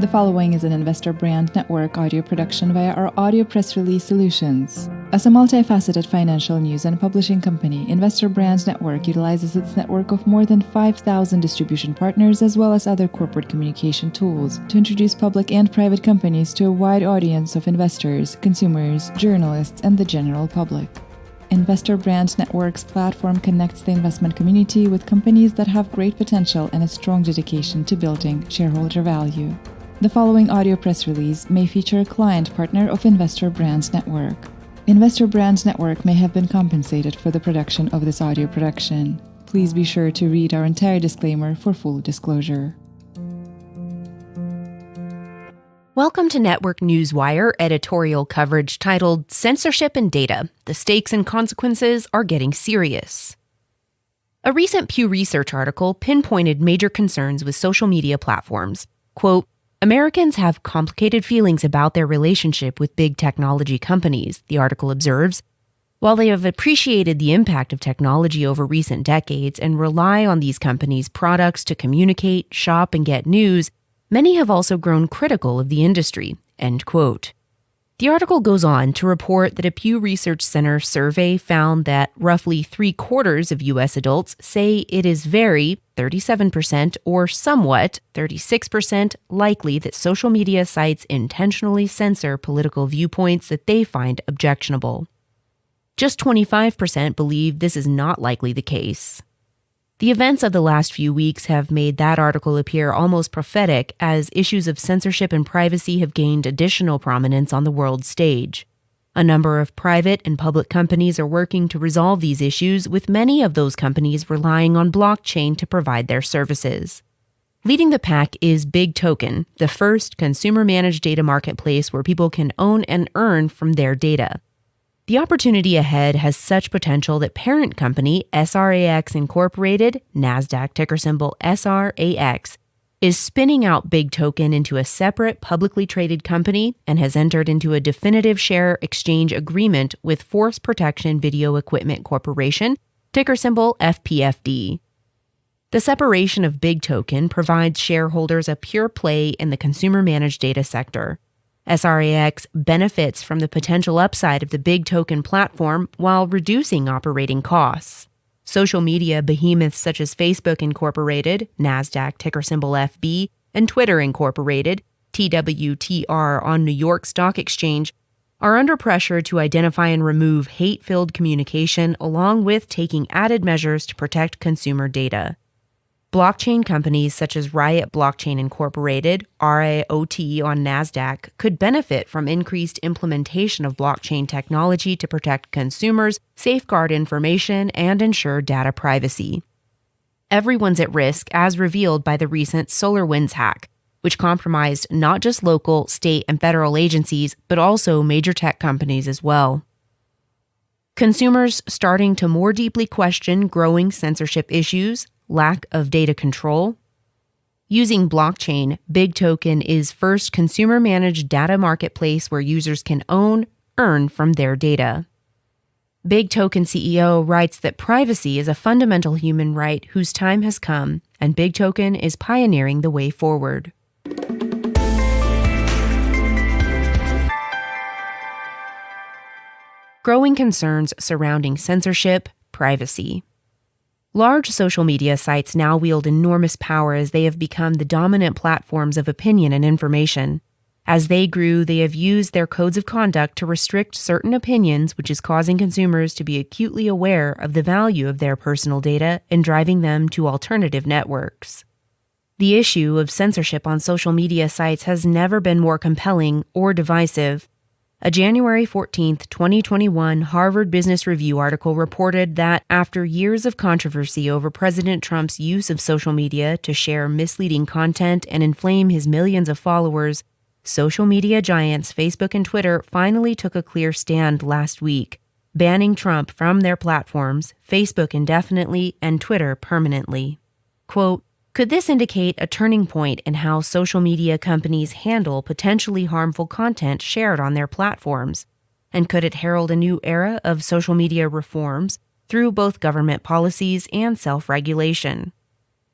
The following is an Investor Brand Network audio production via our audio press release solutions. As a multifaceted financial news and publishing company, Investor Brand Network utilizes its network of more than 5,000 distribution partners as well as other corporate communication tools to introduce public and private companies to a wide audience of investors, consumers, journalists, and the general public. Investor Brand Network's platform connects the investment community with companies that have great potential and a strong dedication to building shareholder value. The following audio press release may feature a client partner of Investor Brand Network. Investor Brand Network may have been compensated for the production of this audio production. Please be sure to read our entire disclaimer for full disclosure. Welcome to Network Newswire editorial coverage titled Censorship and Data, the Stakes and Consequences Are Getting Serious. A recent Pew Research article pinpointed major concerns with social media platforms. Quote, Americans have complicated feelings about their relationship with big technology companies, the article observes. While they have appreciated the impact of technology over recent decades and rely on these companies' products to communicate, shop, and get news, many have also grown critical of the industry, end quote. The article goes on to report that a Pew Research Center survey found that roughly 3/4 of U.S. adults say it is very, 37%, or somewhat, 36%, likely that social media sites intentionally censor political viewpoints that they find objectionable. Just 25% believe this is not likely the case. The events of the last few weeks have made that article appear almost prophetic as issues of censorship and privacy have gained additional prominence on the world stage. A number of private and public companies are working to resolve these issues, with many of those companies relying on blockchain to provide their services. Leading the pack is BigToken, the first consumer-managed data marketplace where people can own and earn from their data. The opportunity ahead has such potential that parent company SRAX Incorporated, NASDAQ ticker symbol SRAX, is spinning out BigToken into a separate publicly traded company and has entered into a definitive share exchange agreement with Force Protection Video Equipment Corporation, ticker symbol FPVD. The separation of BigToken provides shareholders a pure play in the consumer-managed data sector. SRAX benefits from the potential upside of the BigToken platform while reducing operating costs. Social media behemoths such as Facebook Incorporated, NASDAQ ticker symbol FB, and Twitter Incorporated, TWTR on New York Stock Exchange, are under pressure to identify and remove hate-filled communication along with taking added measures to protect consumer data. Blockchain companies such as Riot Blockchain Incorporated, RIOT on NASDAQ, could benefit from increased implementation of blockchain technology to protect consumers, safeguard information, and ensure data privacy. Everyone's at risk, as revealed by the recent SolarWinds hack, which compromised not just local, state, and federal agencies, but also major tech companies as well. Consumers starting to more deeply question growing censorship issues, lack of data control. Using blockchain, BigToken is first consumer-managed data marketplace where users can earn from their data. BigToken CEO writes that privacy is a fundamental human right whose time has come, and BigToken is pioneering the way forward. Growing concerns surrounding censorship, privacy. Large social media sites now wield enormous power as they have become the dominant platforms of opinion and information. As they grew, they have used their codes of conduct to restrict certain opinions, which is causing consumers to be acutely aware of the value of their personal data and driving them to alternative networks. The issue of censorship on social media sites has never been more compelling or divisive. A January 14, 2021 Harvard Business Review article reported that after years of controversy over President Trump's use of social media to share misleading content and inflame his millions of followers, social media giants Facebook and Twitter finally took a clear stand last week, banning Trump from their platforms, Facebook indefinitely and Twitter permanently. Quote, could this indicate a turning point in how social media companies handle potentially harmful content shared on their platforms? And could it herald a new era of social media reforms through both government policies and self-regulation?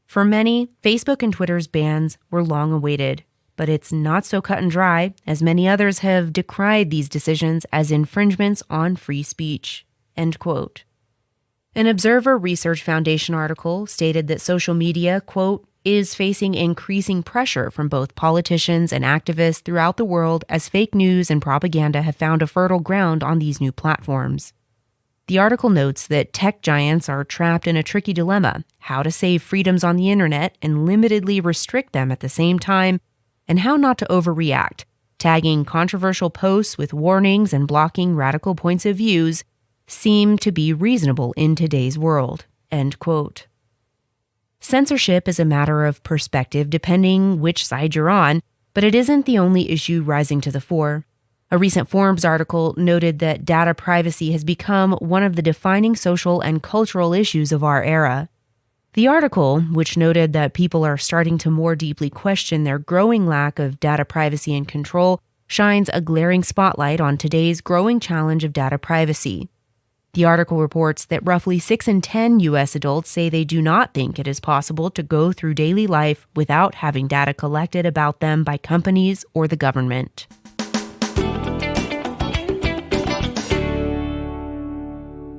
For many, Facebook and Twitter's bans were long awaited. but it's not so cut and dry, as many others have decried these decisions as infringements on free speech." End quote. An Observer Research Foundation article stated that social media, quote, "is facing increasing pressure from both politicians and activists throughout the world as fake news and propaganda have found a fertile ground on these new platforms." The article notes that tech giants are trapped in a tricky dilemma: how to save freedoms on the internet and limitedly restrict them at the same time, and how not to overreact, tagging controversial posts with warnings and blocking radical points of views seem to be reasonable in today's world. End quote. Censorship is a matter of perspective depending which side you're on, but it isn't the only issue rising to the fore. A recent Forbes article noted that data privacy has become one of the defining social and cultural issues of our era. The article, which noted that people are starting to more deeply question their growing lack of data privacy and control, shines a glaring spotlight on today's growing challenge of data privacy. The article reports that roughly 6 in 10 U.S. adults say they do not think it is possible to go through daily life without having data collected about them by companies or the government.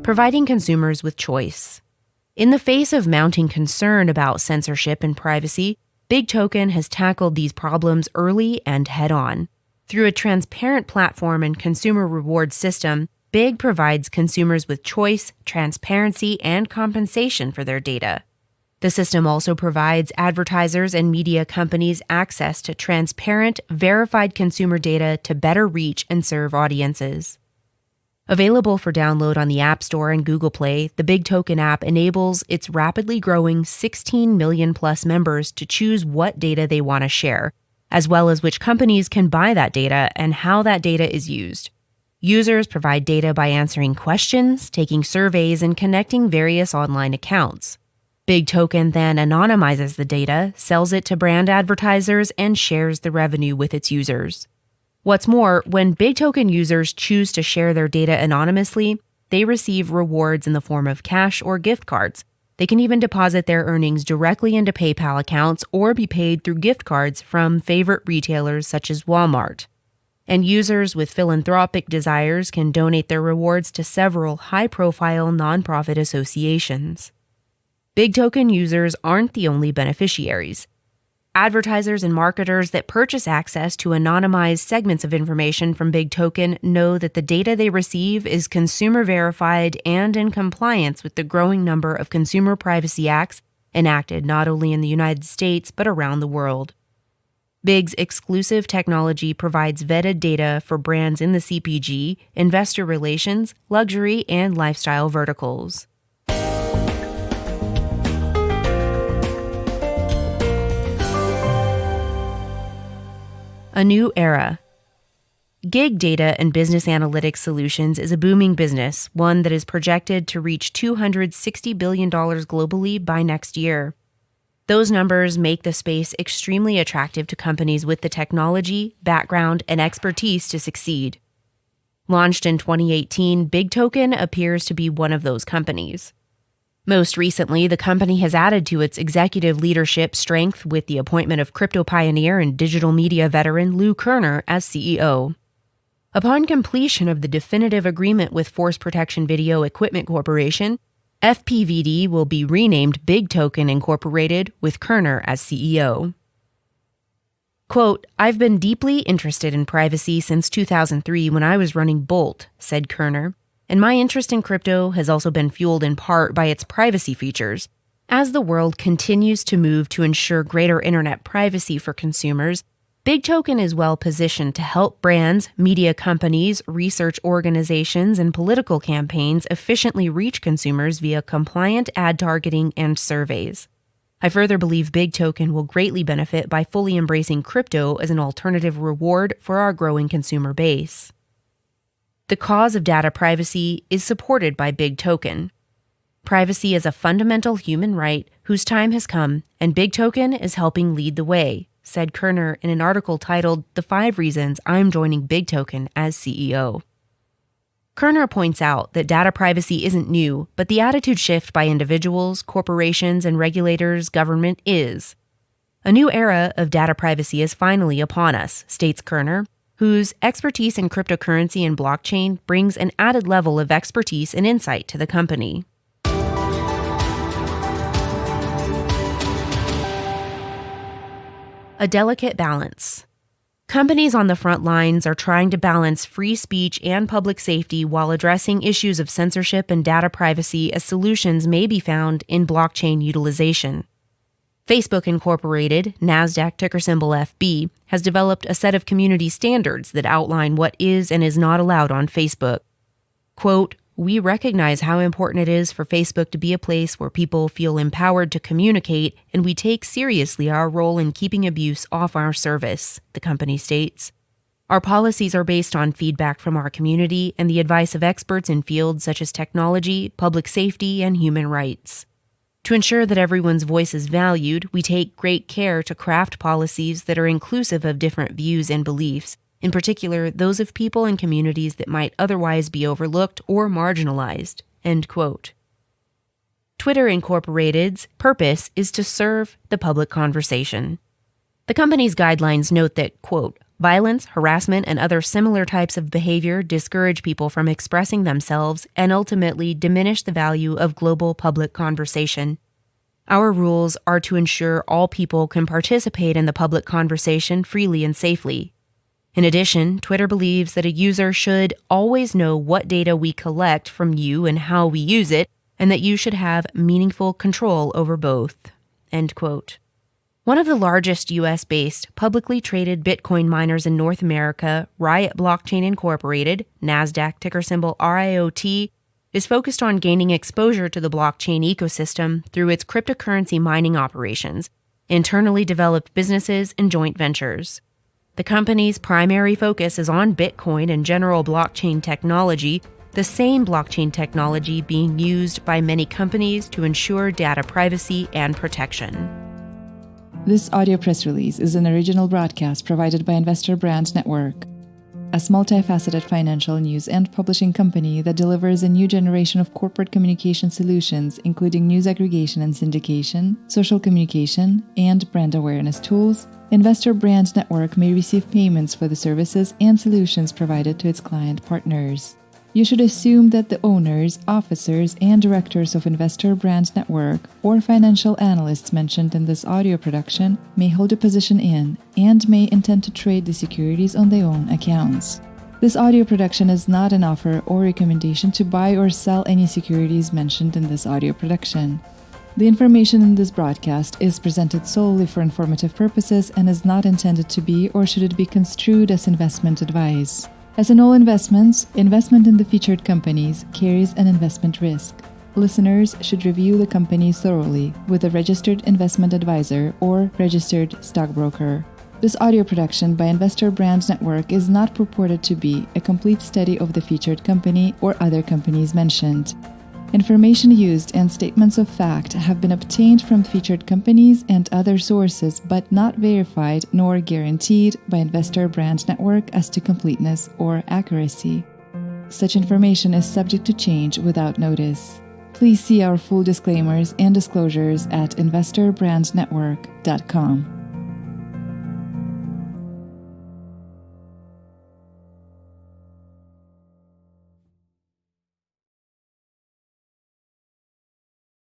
Providing consumers with choice. In the face of mounting concern about censorship and privacy, BigToken has tackled these problems early and head-on. Through a transparent platform and consumer reward system, Big provides consumers with choice, transparency, and compensation for their data. The system also provides advertisers and media companies access to transparent, verified consumer data to better reach and serve audiences. Available for download on the App Store and Google Play, the BigToken app enables its rapidly growing 16 million-plus members to choose what data they want to share, as well as which companies can buy that data and how that data is used. Users provide data by answering questions, taking surveys, and connecting various online accounts. BigToken then anonymizes the data, sells it to brand advertisers, and shares the revenue with its users. What's more, when BigToken users choose to share their data anonymously, they receive rewards in the form of cash or gift cards. They can even deposit their earnings directly into PayPal accounts or be paid through gift cards from favorite retailers such as Walmart. And users with philanthropic desires can donate their rewards to several high-profile nonprofit associations. BigToken users aren't the only beneficiaries. Advertisers and marketers that purchase access to anonymized segments of information from BigToken know that the data they receive is consumer verified and in compliance with the growing number of consumer privacy acts enacted not only in the United States but around the world. Big's exclusive technology provides vetted data for brands in the CPG, investor relations, luxury, and lifestyle verticals. A new era. Gig data and business analytics solutions is a booming business, one that is projected to reach $260 billion globally by next year. Those numbers make the space extremely attractive to companies with the technology, background, and expertise to succeed. Launched in 2018, BigToken appears to be one of those companies. Most recently, the company has added to its executive leadership strength with the appointment of crypto pioneer and digital media veteran Lou Kerner as CEO. Upon completion of the definitive agreement with Force Protection Video Equipment Corporation, FPVD will be renamed BigToken Incorporated with Kerner as CEO. Quote, "I've been deeply interested in privacy since 2003 when I was running Bolt," said Kerner, "and my interest in crypto has also been fueled in part by its privacy features. As the world continues to move to ensure greater internet privacy for consumers, BigToken is well positioned to help brands, media companies, research organizations, and political campaigns efficiently reach consumers via compliant ad targeting and surveys. I further believe BigToken will greatly benefit by fully embracing crypto as an alternative reward for our growing consumer base." The cause of data privacy is supported by BigToken. Privacy is a fundamental human right whose time has come, and BigToken is helping lead the way, said Kerner in an article titled "The 5 Reasons I'm Joining BigToken as CEO." Kerner points out that data privacy isn't new, but the attitude shift by individuals, corporations, and regulators, government is. A new era of data privacy is finally upon us, states Kerner, whose expertise in cryptocurrency and blockchain brings an added level of expertise and insight to the company. A delicate balance. Companies on the front lines are trying to balance free speech and public safety while addressing issues of censorship and data privacy as solutions may be found in blockchain utilization. Facebook Incorporated, NASDAQ ticker symbol FB, has developed a set of community standards that outline what is and is not allowed on Facebook. Quote, "We recognize how important it is for Facebook to be a place where people feel empowered to communicate, and we take seriously our role in keeping abuse off our service," the company states. "Our policies are based on feedback from our community and the advice of experts in fields such as technology, public safety, and human rights. To ensure that everyone's voice is valued, we take great care to craft policies that are inclusive of different views and beliefs, in particular those of people and communities that might otherwise be overlooked or marginalized." End quote. Twitter Incorporated's purpose is to serve the public conversation. The company's guidelines note that, quote, "Violence, harassment, and other similar types of behavior discourage people from expressing themselves and ultimately diminish the value of global public conversation. Our rules are to ensure all people can participate in the public conversation freely and safely. In addition, Twitter believes that a user should always know what data we collect from you and how we use it, and that you should have meaningful control over both." End quote. One of the largest U.S.-based publicly traded Bitcoin miners in North America, Riot Blockchain Incorporated, NASDAQ ticker symbol RIOT, is focused on gaining exposure to the blockchain ecosystem through its cryptocurrency mining operations, internally developed businesses, and joint ventures. The company's primary focus is on Bitcoin and general blockchain technology, the same blockchain technology being used by many companies to ensure data privacy and protection. This audio press release is an original broadcast provided by Investor Brand Network, a multifaceted financial news and publishing company that delivers a new generation of corporate communication solutions, including news aggregation and syndication, social communication, and brand awareness tools. Investor Brand Network may receive payments for the services and solutions provided to its client partners. You should assume that the owners, officers, and directors of Investor Brand Network or financial analysts mentioned in this audio production may hold a position in and may intend to trade the securities on their own accounts. This audio production is not an offer or recommendation to buy or sell any securities mentioned in this audio production. The information in this broadcast is presented solely for informative purposes and is not intended to be or should it be construed as investment advice. As in all investments, investment in the featured companies carries an investment risk. Listeners should review the companies thoroughly with a registered investment advisor or registered stockbroker. This audio production by Investor Brand Network is not purported to be a complete study of the featured company or other companies mentioned. Information used and statements of fact have been obtained from featured companies and other sources but not verified nor guaranteed by Investor Brand Network as to completeness or accuracy. Such information is subject to change without notice. Please see our full disclaimers and disclosures at investorbrandnetwork.com.